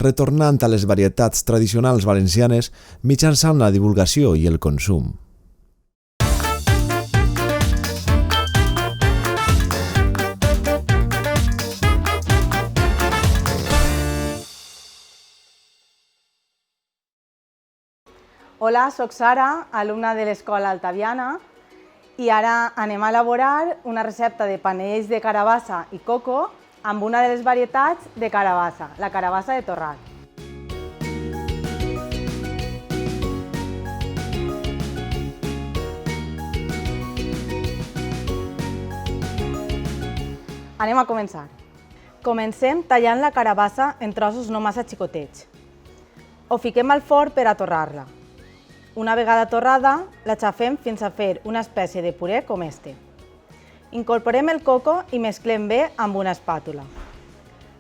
retornant a les varietats tradicionals valencianes mitjançant la divulgació i el consum. Hola, soc Sara, alumna de l'Escola Altaviana, i ara anem a elaborar una recepta de panells de carabassa i coco amb una de les varietats de carabassa, la carabassa de torrat. Anem a començar. Comencem tallant la carabassa en trossos no massa xicotets. Ho fiquem al forn per a torrar-la. Una vegada torrada, la xafem fins a fer una espècie de puré com este. Incorporem el coco i mesclem bé amb una espàtula.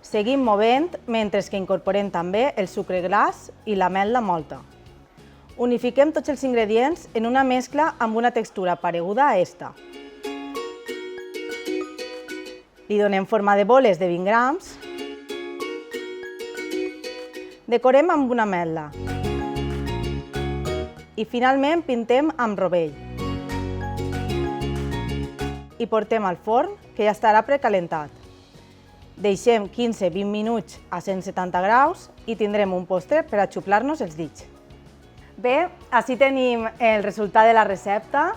Seguim movent mentre que incorporem també el sucre glaç i l'ametla mòlta. Unifiquem tots els ingredients en una mescla amb una textura pareguda a esta. Li donem forma de boles de 20 grams. Decorem amb una ametla. I finalment pintem amb rovell. I portem al forn, que ja estarà precalentat. Deixem 15-20 minuts a 170 graus i tindrem un postre per a xuplar-nos els dits. Bé, així tenim el resultat de la recepta.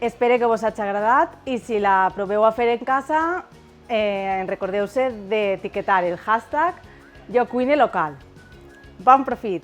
Espero que vos hagi agradat i si la proveu a fer en casa, recordeu-se d'etiquetar el hashtag JoCuineLocal. Bon profit!